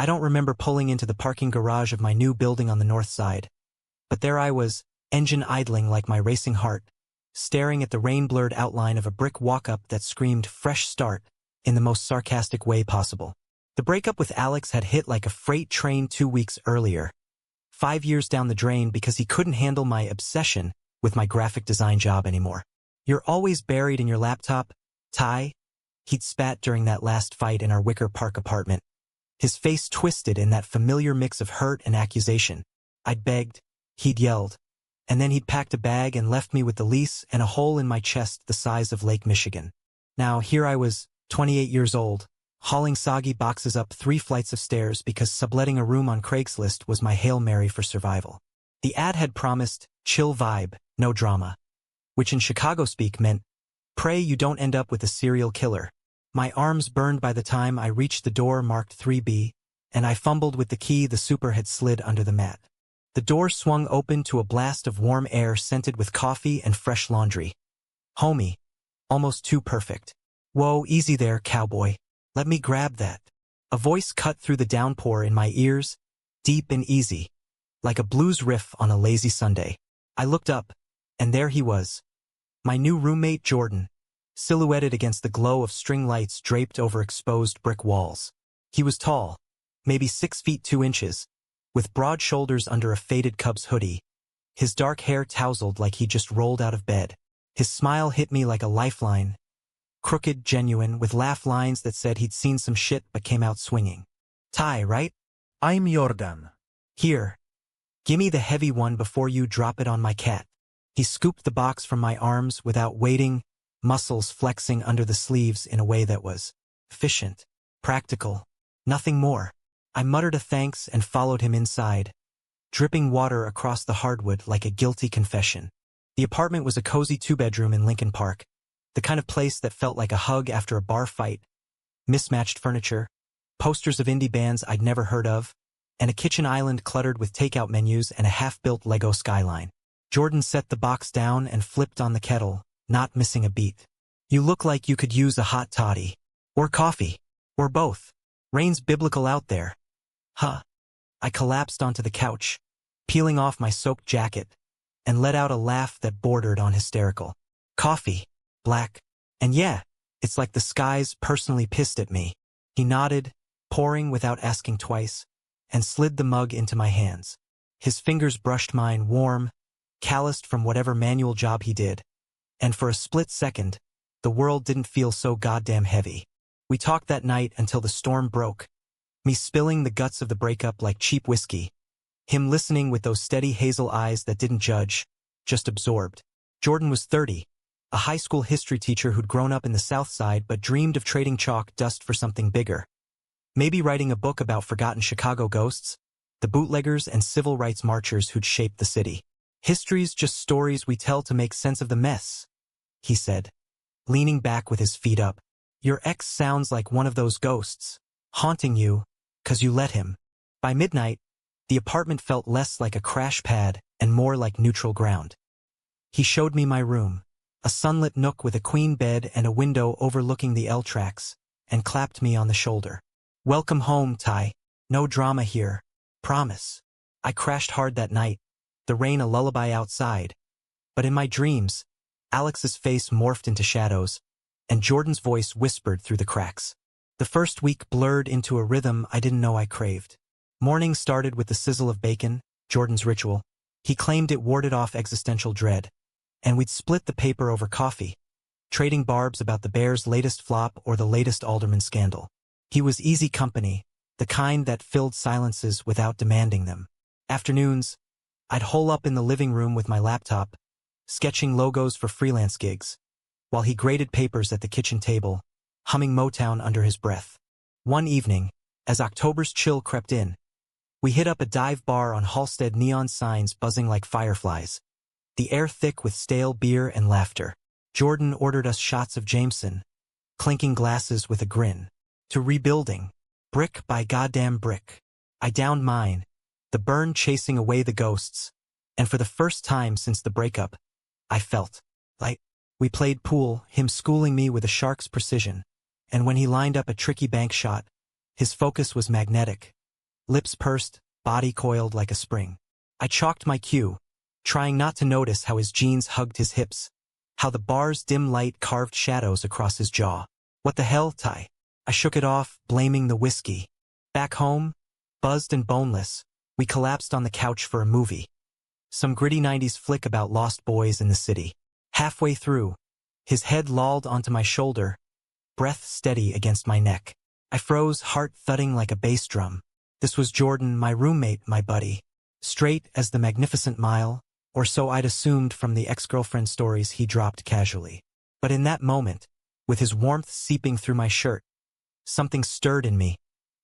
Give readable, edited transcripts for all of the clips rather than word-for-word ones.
I don't remember pulling into the parking garage of my new building on the north side. But there I was, engine idling like my racing heart, staring at the rain-blurred outline of a brick walk-up that screamed fresh start in the most sarcastic way possible. The breakup with Alex had hit like a freight train 2 weeks earlier, 5 years down the drain because he couldn't handle my obsession with my graphic design job anymore. "You're always buried in your laptop, Ty," he'd spat during that last fight in our Wicker Park apartment. His face twisted in that familiar mix of hurt and accusation. I'd begged, he'd yelled, and then he'd packed a bag and left me with the lease and a hole in my chest the size of Lake Michigan. Now here I was, 28 years old, hauling soggy boxes up 3 flights of stairs because subletting a room on Craigslist was my Hail Mary for survival. The ad had promised, chill vibe, no drama, which in Chicago speak meant, pray you don't end up with a serial killer. My arms burned by the time I reached the door marked 3B, and I fumbled with the key the super had slid under the mat. The door swung open to a blast of warm air scented with coffee and fresh laundry. Homey. Almost too perfect. "Whoa, easy there, cowboy. Let me grab that." A voice cut through the downpour in my ears, deep and easy, like a blues riff on a lazy Sunday. I looked up, and there he was. My new roommate Jordan, silhouetted against the glow of string lights draped over exposed brick walls. He was tall, maybe 6 feet 2 inches, with broad shoulders under a faded Cubs hoodie, his dark hair tousled like he just rolled out of bed. His smile hit me like a lifeline, crooked, genuine, with laugh lines that said he'd seen some shit but came out swinging. "Ty, right? I'm Jordan. Here. Gimme the heavy one before you drop it on my cat." He scooped the box from my arms without waiting, muscles flexing under the sleeves in a way that was efficient, practical, nothing more. I muttered a thanks and followed him inside, dripping water across the hardwood like a guilty confession. The apartment was a cozy 2-bedroom in Lincoln Park, the kind of place that felt like a hug after a bar fight. Mismatched furniture, posters of indie bands I'd never heard of, and a kitchen island cluttered with takeout menus and a half-built Lego skyline. Jordan set the box down and flipped on the kettle, not missing a beat. "You look like you could use a hot toddy. Or coffee. Or both. Rain's biblical out there." "Huh." I collapsed onto the couch, peeling off my soaked jacket, and let out a laugh that bordered on hysterical. "Coffee. Black. And yeah, it's like the skies personally pissed at me." He nodded, pouring without asking twice, and slid the mug into my hands. His fingers brushed mine, warm, calloused from whatever manual job he did, and for a split second, the world didn't feel so goddamn heavy. We talked that night until the storm broke, me spilling the guts of the breakup like cheap whiskey, him listening with those steady hazel eyes that didn't judge, just absorbed. Jordan was 30, a high school history teacher who'd grown up in the South Side but dreamed of trading chalk dust for something bigger. Maybe writing a book about forgotten Chicago ghosts, the bootleggers and civil rights marchers who'd shaped the city. "History's just stories we tell to make sense of the mess," he said, leaning back with his feet up. "Your ex sounds like one of those ghosts, haunting you, 'cause you let him." By midnight, the apartment felt less like a crash pad and more like neutral ground. He showed me my room, a sunlit nook with a queen bed and a window overlooking the L tracks, and clapped me on the shoulder. "Welcome home, Ty. No drama here. Promise." I crashed hard that night, the rain a lullaby outside. But in my dreams, Alex's face morphed into shadows, and Jordan's voice whispered through the cracks. The first week blurred into a rhythm I didn't know I craved. Morning started with the sizzle of bacon, Jordan's ritual. He claimed it warded off existential dread. And we'd split the paper over coffee, trading barbs about the Bears' latest flop or the latest alderman scandal. He was easy company, the kind that filled silences without demanding them. Afternoons, I'd hole up in the living room with my laptop, sketching logos for freelance gigs, while he graded papers at the kitchen table, humming Motown under his breath. One evening, as October's chill crept in, we hit up a dive bar on Halstead, neon signs buzzing like fireflies, the air thick with stale beer and laughter. Jordan ordered us shots of Jameson, clinking glasses with a grin. To rebuilding, brick by goddamn brick. I downed mine, the burn chasing away the ghosts, and for the first time since the breakup, I felt like we played pool, him schooling me with a shark's precision, and when he lined up a tricky bank shot, his focus was magnetic, lips pursed, body coiled like a spring. I chalked my cue, trying not to notice how his jeans hugged his hips, how the bar's dim light carved shadows across his jaw. What the hell, Ty? I shook it off, blaming the whiskey. Back home, buzzed and boneless, we collapsed on the couch for a movie. Some gritty 90s flick about lost boys in the city. Halfway through, his head lolled onto my shoulder, breath steady against my neck. I froze, heart thudding like a bass drum. This was Jordan, my roommate, my buddy. Straight as the Magnificent Mile, or so I'd assumed from the ex-girlfriend stories he dropped casually. But in that moment, with his warmth seeping through my shirt, something stirred in me,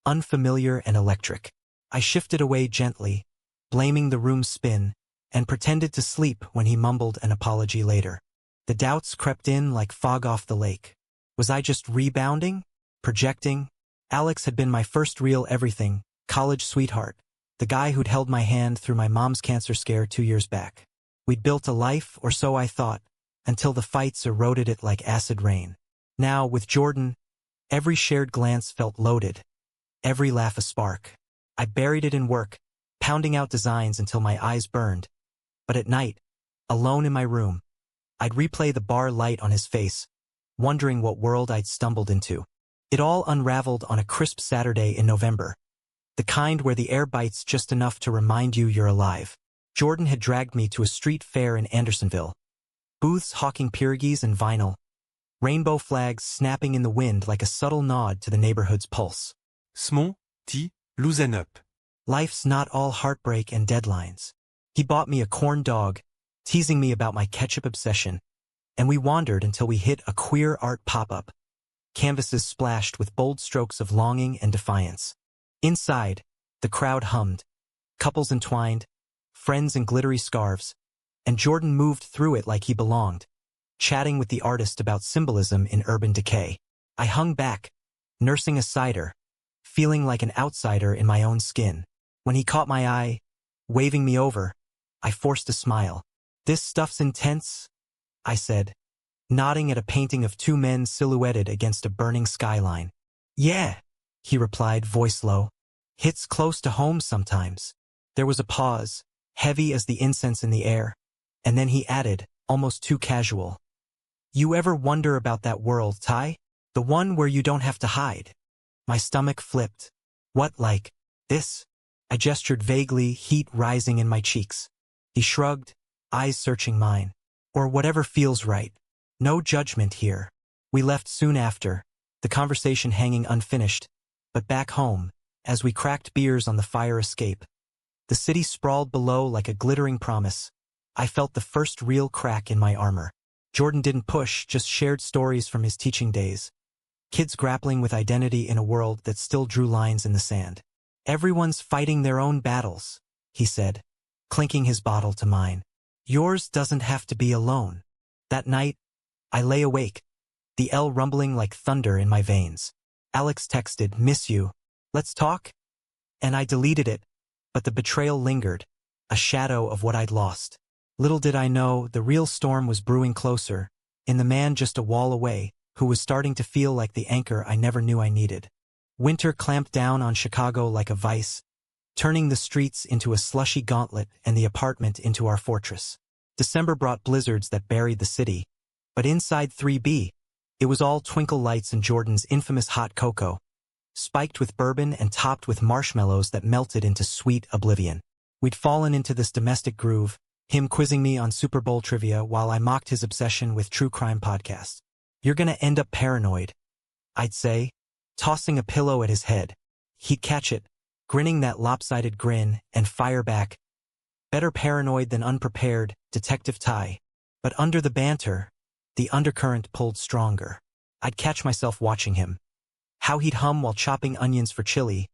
unfamiliar and electric. I shifted away gently, blaming the room's spin, and pretended to sleep when he mumbled an apology later. The doubts crept in like fog off the lake. Was I just rebounding? Projecting? Alex had been my first real everything, college sweetheart, the guy who'd held my hand through my mom's cancer scare 2 years back. We'd built a life, or so I thought, until the fights eroded it like acid rain. Now, with Jordan, every shared glance felt loaded, every laugh a spark. I buried it in work, pounding out designs until my eyes burned. But at night, alone in my room, I'd replay the bar light on his face, wondering what world I'd stumbled into. It all unraveled on a crisp Saturday in November, the kind where the air bites just enough to remind you you're alive. Jordan had dragged me to a street fair in Andersonville. Booths hawking pierogies and vinyl, rainbow flags snapping in the wind like a subtle nod to the neighborhood's pulse. Smon, ti, loosen up. Life's not all heartbreak and deadlines. He bought me a corn dog, teasing me about my ketchup obsession, and we wandered until we hit a queer art pop-up. Canvases splashed with bold strokes of longing and defiance. Inside, the crowd hummed, couples entwined, friends in glittery scarves, and Jordan moved through it like he belonged, chatting with the artist about symbolism in urban decay. I hung back, nursing a cider, feeling like an outsider in my own skin. When he caught my eye, waving me over, I forced a smile. "This stuff's intense," I said, nodding at a painting of two men silhouetted against a burning skyline. "Yeah," he replied, voice low. "Hits close to home sometimes." There was a pause, heavy as the incense in the air, and then he added, almost too casual, "You ever wonder about that world, Ty? The one where you don't have to hide?" My stomach flipped. "What, like this?" I gestured vaguely, heat rising in my cheeks. He shrugged, eyes searching mine. "Or whatever feels right. No judgment here." We left soon after, the conversation hanging unfinished, but back home, as we cracked beers on the fire escape, the city sprawled below like a glittering promise. I felt the first real crack in my armor. Jordan didn't push, just shared stories from his teaching days. Kids grappling with identity in a world that still drew lines in the sand. "Everyone's fighting their own battles," he said, clinking his bottle to mine. "Yours doesn't have to be alone." That night, I lay awake, the L rumbling like thunder in my veins. Alex texted, "Miss you. Let's talk?" And I deleted it, but the betrayal lingered, a shadow of what I'd lost. Little did I know, the real storm was brewing closer, in the man just a wall away, who was starting to feel like the anchor I never knew I needed. Winter clamped down on Chicago like a vice, turning the streets into a slushy gauntlet and the apartment into our fortress. December brought blizzards that buried the city, but inside 3B, it was all twinkle lights and Jordan's infamous hot cocoa, spiked with bourbon and topped with marshmallows that melted into sweet oblivion. We'd fallen into this domestic groove, him quizzing me on Super Bowl trivia while I mocked his obsession with true crime podcasts. "You're gonna end up paranoid," I'd say, tossing a pillow at his head. He'd catch it, grinning that lopsided grin, and fire back, "Better paranoid than unprepared, Detective Ty." But under the banter, the undercurrent pulled stronger. I'd catch myself watching him. How he'd hum while chopping onions for chili,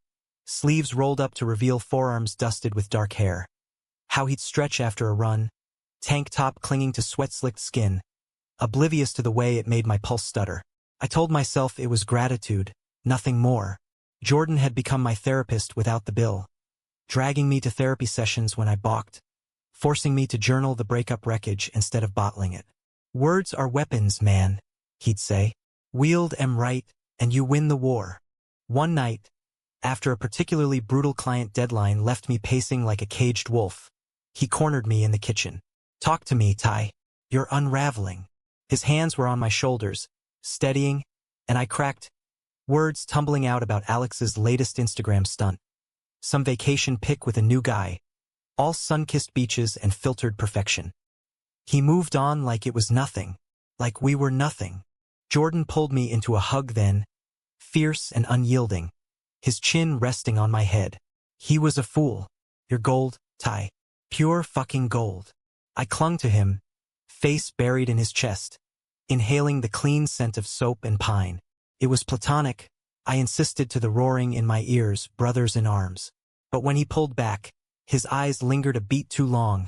sleeves rolled up to reveal forearms dusted with dark hair. How he'd stretch after a run, tank top clinging to sweat-slicked skin, oblivious to the way it made my pulse stutter. I told myself it was gratitude, nothing more. Jordan had become my therapist without the bill, dragging me to therapy sessions when I balked, forcing me to journal the breakup wreckage instead of bottling it. "Words are weapons, man," he'd say. "Wield 'em right, and you win the war." One night, after a particularly brutal client deadline left me pacing like a caged wolf. He cornered me in the kitchen. "Talk to me, Ty. You're unraveling." His hands were on my shoulders, steadying, and I cracked, words tumbling out about Alex's latest Instagram stunt. Some vacation pic with a new guy. All sun-kissed beaches and filtered perfection. He moved on like it was nothing. Like we were nothing. Jordan pulled me into a hug then, fierce and unyielding, his chin resting on my head. He was a fool. "You're gold, Ty. Pure fucking gold." I clung to him, face buried in his chest, inhaling the clean scent of soap and pine. It was platonic. I insisted to the roaring in my ears, brothers in arms. But when he pulled back, his eyes lingered a beat too long,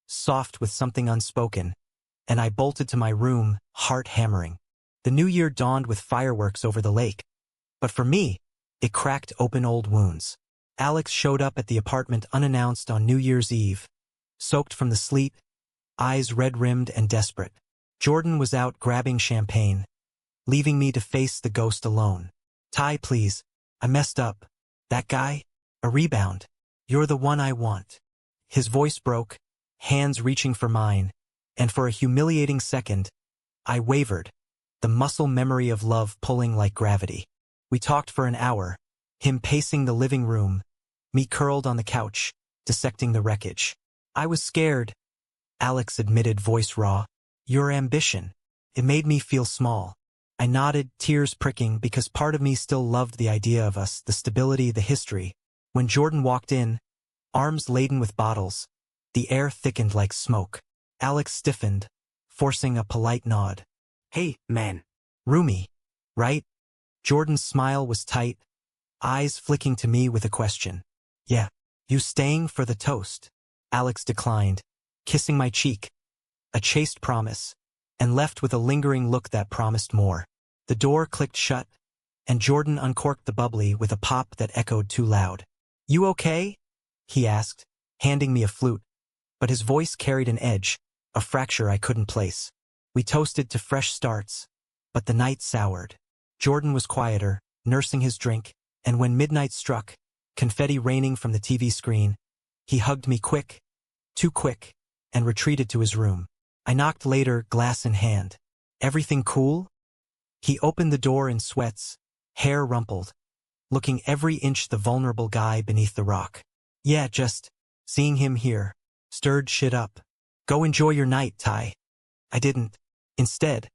soft with something unspoken, and I bolted to my room, heart hammering. The new year dawned with fireworks over the lake. But for me, it cracked open old wounds. Alex showed up at the apartment unannounced on New Year's Eve, soaked from the sleet, eyes red-rimmed and desperate. Jordan was out grabbing champagne, leaving me to face the ghost alone. "Ty, please. I messed up. That guy? A rebound. You're the one I want." His voice broke, hands reaching for mine, and for a humiliating second, I wavered, the muscle memory of love pulling like gravity. We talked for an hour, him pacing the living room, me curled on the couch, dissecting the wreckage. "I was scared," Alex admitted, voice raw. "Your ambition. It made me feel small." I nodded, tears pricking, because part of me still loved the idea of us, the stability, the history. When Jordan walked in, arms laden with bottles, the air thickened like smoke. Alex stiffened, forcing a polite nod. "Hey, man. Roomy, right?" Jordan's smile was tight, eyes flicking to me with a question. "Yeah. You staying for the toast?" Alex declined, kissing my cheek, a chaste promise, and left with a lingering look that promised more. The door clicked shut, and Jordan uncorked the bubbly with a pop that echoed too loud. "You okay?" he asked, handing me a flute, but his voice carried an edge, a fracture I couldn't place. We toasted to fresh starts, but the night soured. Jordan was quieter, nursing his drink, and when midnight struck, confetti raining from the TV screen, he hugged me quick, too quick, and retreated to his room. I knocked later, glass in hand. "Everything cool?" He opened the door in sweats, hair rumpled, looking every inch the vulnerable guy beneath the rock. "Yeah, just seeing him here stirred shit up. Go enjoy your night, Ty." I didn't. Instead,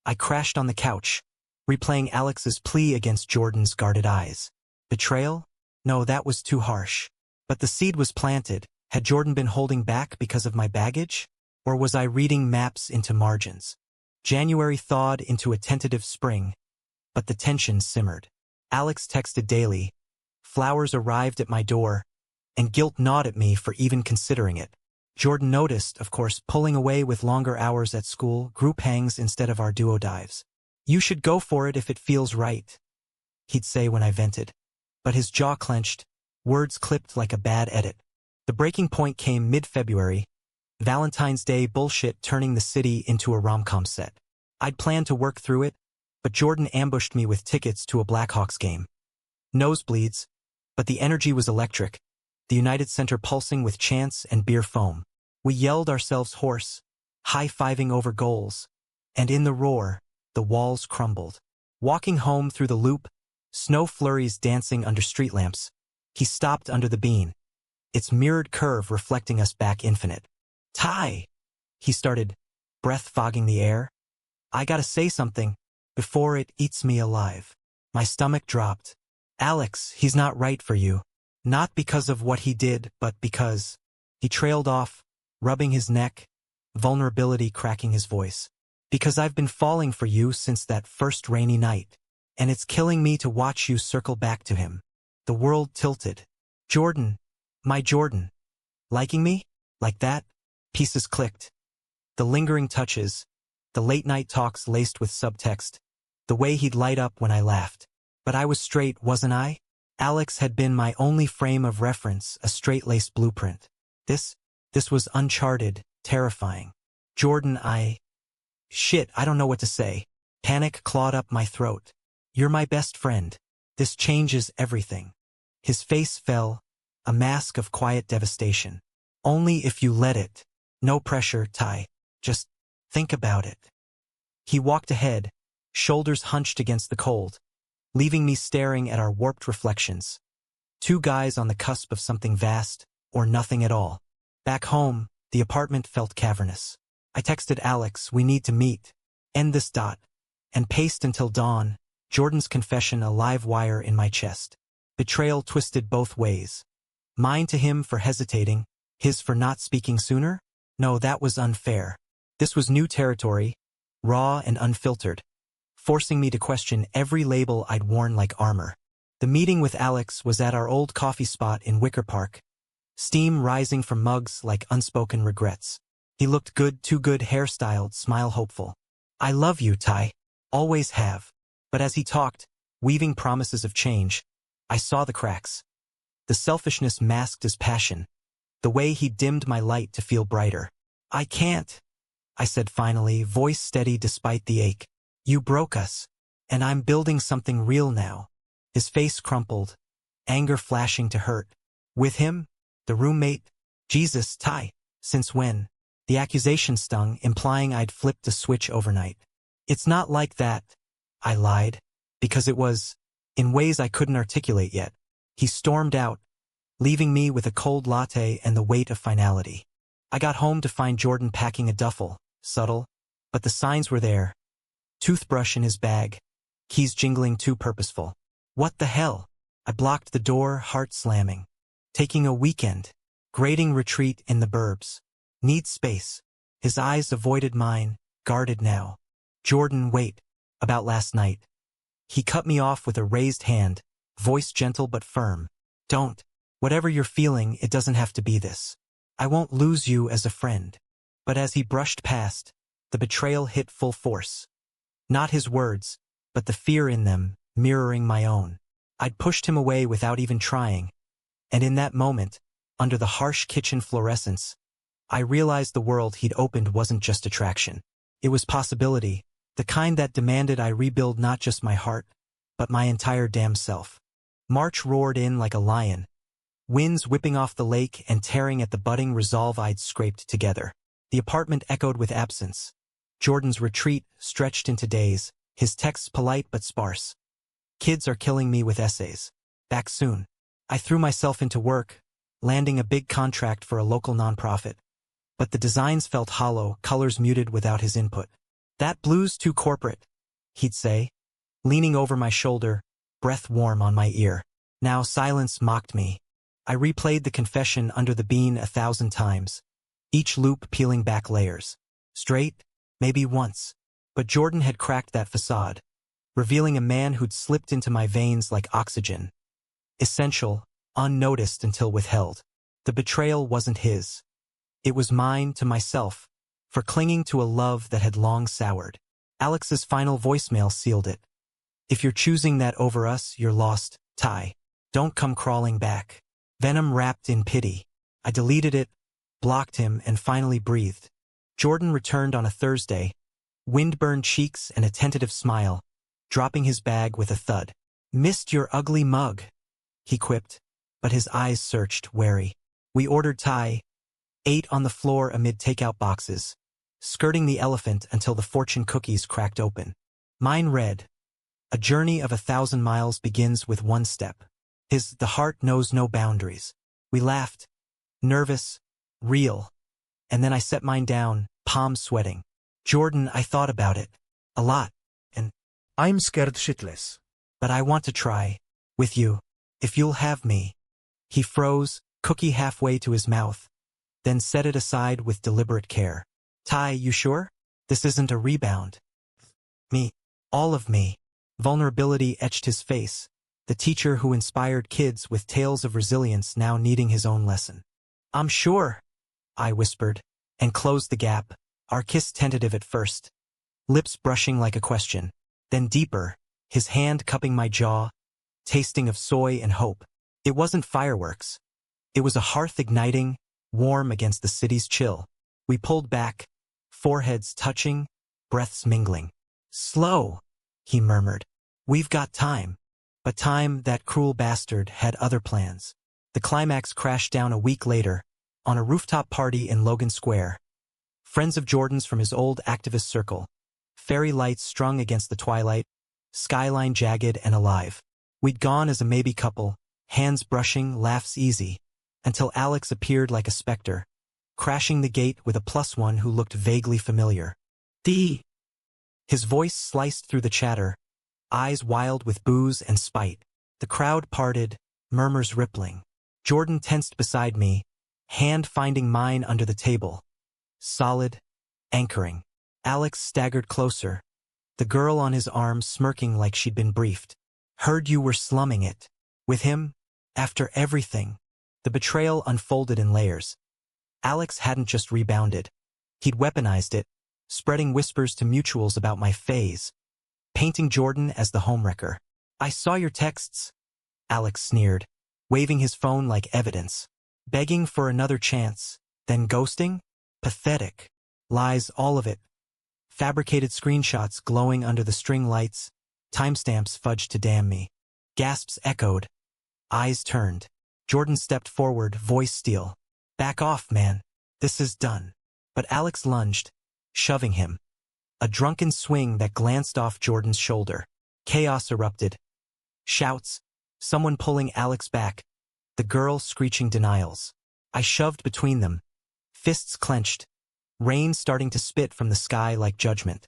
I crashed on the couch, replaying Alex's plea against Jordan's guarded eyes. Betrayal? No, that was too harsh. But the seed was planted. Had Jordan been holding back because of my baggage? Or was I reading maps into margins? January thawed into a tentative spring, but the tension simmered. Alex texted daily. Flowers arrived at my door, and guilt gnawed at me for even considering it. Jordan noticed, of course, pulling away with longer hours at school, group hangs instead of our duo dives. "You should go for it if it feels right," he'd say when I vented. But his jaw clenched, words clipped like a bad edit. The breaking point came mid-February, Valentine's Day bullshit turning the city into a rom-com set. I'd planned to work through it, but Jordan ambushed me with tickets to a Blackhawks game. Nosebleeds, but the energy was electric, the United Center pulsing with chants and beer foam. We yelled ourselves hoarse, high-fiving over goals, and in the roar, the walls crumbled. Walking home through the loop, snow flurries dancing under street lamps, he stopped under the bean, its mirrored curve reflecting us back infinite. "Ty," he started, breath fogging the air. "I gotta say something, before it eats me alive." My stomach dropped. "Alex, he's not right for you. Not because of what he did, but because..." He trailed off, rubbing his neck, vulnerability cracking his voice. "Because I've been falling for you since that first rainy night, and it's killing me to watch you circle back to him." The world tilted. Jordan, my Jordan. Liking me? Like that? Pieces clicked. The lingering touches, the late-night talks laced with subtext, the way he'd light up when I laughed. But I was straight, wasn't I? Alex had been my only frame of reference, a straight-laced blueprint. This was uncharted, terrifying. Jordan, Shit, I don't know what to say. Panic clawed up my throat. "You're my best friend. This changes everything." His face fell, a mask of quiet devastation. Only if you let it. No pressure, Ty. Just think about it. He walked ahead, shoulders hunched against the cold, leaving me staring at our warped reflections. Two guys on the cusp of something vast, or nothing at all. Back home, the apartment felt cavernous. I texted Alex, we need to meet. End this dot. And paced until dawn, Jordan's confession a live wire in my chest. Betrayal twisted both ways. Mine to him for hesitating, his for not speaking sooner? No, that was unfair. This was new territory, raw and unfiltered, forcing me to question every label I'd worn like armor. The meeting with Alex was at our old coffee spot in Wicker Park, steam rising from mugs like unspoken regrets. He looked good, too good, hairstyled, smile hopeful. I love you, Ty. Always have. But as he talked, weaving promises of change, I saw the cracks. The selfishness masked his passion, the way he dimmed my light to feel brighter. I can't, I said finally, voice steady despite the ache. You broke us, and I'm building something real now. His face crumpled, anger flashing to hurt. With him? The roommate? Jesus, Ty. Since when? The accusation stung, implying I'd flipped a switch overnight. It's not like that, I lied, because it was, in ways I couldn't articulate yet. He stormed out, leaving me with a cold latte and the weight of finality. I got home to find Jordan packing a duffel, subtle, but the signs were there. Toothbrush in his bag, keys jingling, too purposeful. What the hell? I blocked the door, heart slamming. Taking a weekend. Grading retreat in the burbs. Need space. His eyes avoided mine, guarded now. Jordan, wait. About last night. He cut me off with a raised hand, voice gentle but firm. Don't. Whatever you're feeling, it doesn't have to be this. I won't lose you as a friend. But as he brushed past, the betrayal hit full force. Not his words, but the fear in them, mirroring my own. I'd pushed him away without even trying. And in that moment, under the harsh kitchen fluorescence, I realized the world he'd opened wasn't just attraction. It was possibility, the kind that demanded I rebuild not just my heart, but my entire damn self. March roared in like a lion, winds whipping off the lake and tearing at the budding resolve I'd scraped together. The apartment echoed with absence. Jordan's retreat stretched into days, his texts polite but sparse. Kids are killing me with essays. Back soon. I threw myself into work, landing a big contract for a local nonprofit. But the designs felt hollow, colors muted without his input. That blue's too corporate, he'd say, leaning over my shoulder, breath warm on my ear. Now silence mocked me. I replayed the confession under the bean 1,000 times, each loop peeling back layers. Straight? Maybe once. But Jordan had cracked that facade, revealing a man who'd slipped into my veins like oxygen. Essential, unnoticed until withheld. The betrayal wasn't his. It was mine to myself, for clinging to a love that had long soured. Alex's final voicemail sealed it. If you're choosing that over us, you're lost, Ty. Don't come crawling back. Venom wrapped in pity. I deleted it, blocked him, and finally breathed. Jordan returned on a Thursday, wind-burned cheeks and a tentative smile, dropping his bag with a thud. Missed your ugly mug, he quipped, but his eyes searched, wary. We ordered Thai, ate on the floor amid takeout boxes, skirting the elephant until the fortune cookies cracked open. Mine read, "A journey of 1,000 miles begins with one step." His "The heart knows no boundaries." We laughed, nervous, real, and then I set mine down, palms sweating. Jordan, I thought about it. A lot. And I'm scared shitless. but I want to try. With you. If you'll have me. He froze, cookie halfway to his mouth, then set it aside with deliberate care. Ty, you sure? This isn't a rebound. Me. All of me. Vulnerability etched his face, the teacher who inspired kids with tales of resilience now needing his own lesson. I'm sure, I whispered, and closed the gap, our kiss tentative at first, lips brushing like a question, then deeper, his hand cupping my jaw, tasting of soy and hope. It wasn't fireworks. It was a hearth igniting, warm against the city's chill. We pulled back, foreheads touching, breaths mingling. Slow, he murmured. We've got time. But time, that cruel bastard, had other plans. The climax crashed down a week later, on a rooftop party in Logan Square. Friends of Jordan's from his old activist circle. Fairy lights strung against the twilight, skyline jagged and alive. We'd gone as a maybe couple, hands brushing, laughs easy, until Alex appeared like a specter, crashing the gate with a +1 who looked vaguely familiar. D. His voice sliced through the chatter, eyes wild with booze and spite. The crowd parted, murmurs rippling. Jordan tensed beside me, hand finding mine under the table. Solid, anchoring. Alex staggered closer, the girl on his arm smirking like she'd been briefed. Heard you were slumming it. With him? After everything? The betrayal unfolded in layers. Alex hadn't just rebounded. He'd weaponized it, spreading whispers to mutuals about my phase, painting Jordan as the homewrecker. I saw your texts, Alex sneered, waving his phone like evidence. Begging for another chance, then ghosting? Pathetic. Lies, all of it. Fabricated screenshots glowing under the string lights, timestamps fudged to damn me. Gasps echoed. Eyes turned. Jordan stepped forward, voice steel. Back off, man. This is done. But Alex lunged, shoving him. A drunken swing that glanced off Jordan's shoulder. Chaos erupted. Shouts, someone pulling Alex back, the girl screeching denials. I shoved between them, fists clenched, rain starting to spit from the sky like judgment.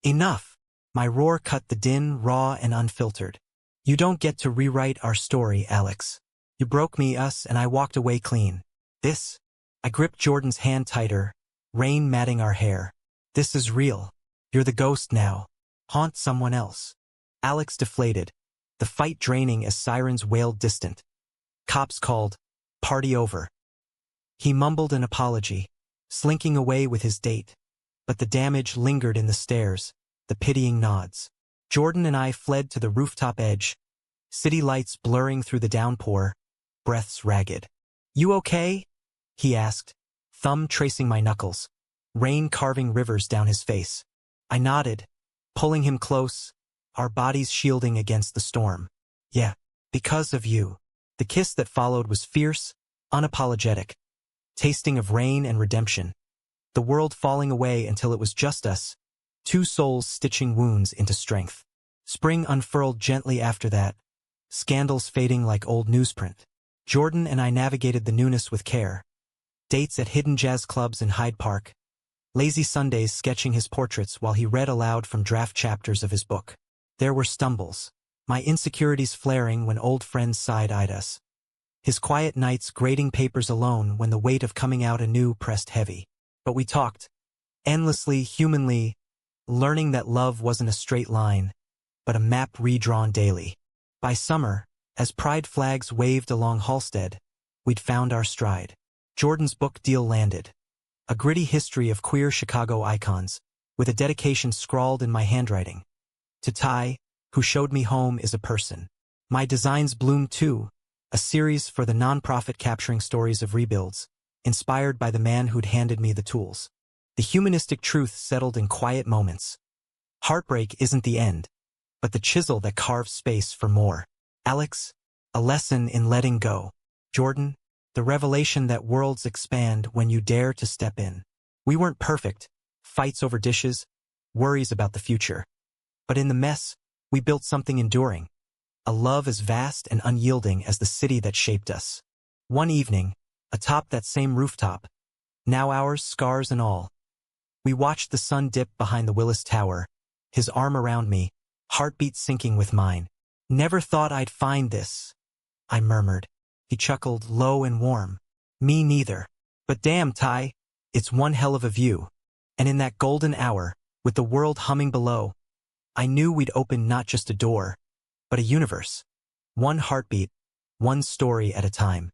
Enough! My roar cut the din, raw and unfiltered. You don't get to rewrite our story, Alex. You broke me, us, and I walked away clean. This? I gripped Jordan's hand tighter, rain matting our hair. This is real. You're the ghost now. Haunt someone else. Alex deflated, the fight draining as sirens wailed distant. Cops called. Party over. He mumbled an apology, slinking away with his date. But the damage lingered in the stares, the pitying nods. Jordan and I fled to the rooftop edge, city lights blurring through the downpour, breaths ragged. You okay? He asked, thumb tracing my knuckles, rain carving rivers down his face. I nodded, pulling him close, our bodies shielding against the storm. Yeah, because of you. The kiss that followed was fierce, unapologetic, tasting of rain and redemption. The world falling away until it was just us, two souls stitching wounds into strength. Spring unfurled gently after that, scandals fading like old newsprint. Jordan and I navigated the newness with care. Dates at hidden jazz clubs in Hyde Park. Lazy Sundays sketching his portraits while he read aloud from draft chapters of his book. There were stumbles, my insecurities flaring when old friends side-eyed us. His quiet nights grading papers alone when the weight of coming out anew pressed heavy. But we talked, endlessly, humanly, learning that love wasn't a straight line, but a map redrawn daily. By summer, as pride flags waved along Halsted, we'd found our stride. Jordan's book deal landed. A gritty history of queer Chicago icons, with a dedication scrawled in my handwriting. To Ty, who showed me home is a person. My designs bloomed too, a series for the nonprofit capturing stories of rebuilds, inspired by the man who'd handed me the tools. The humanistic truth settled in quiet moments. Heartbreak isn't the end, but the chisel that carves space for more. Alex, a lesson in letting go. Jordan, the revelation that worlds expand when you dare to step in. We weren't perfect, fights over dishes, worries about the future. But in the mess, we built something enduring. A love as vast and unyielding as the city that shaped us. One evening, atop that same rooftop, now ours, scars and all, we watched the sun dip behind the Willis Tower, his arm around me, heartbeat syncing with mine. Never thought I'd find this, I murmured. He chuckled, low and warm. Me neither. But damn, Ty, it's one hell of a view. And in that golden hour, with the world humming below, I knew we'd open not just a door, but a universe. One heartbeat, one story at a time.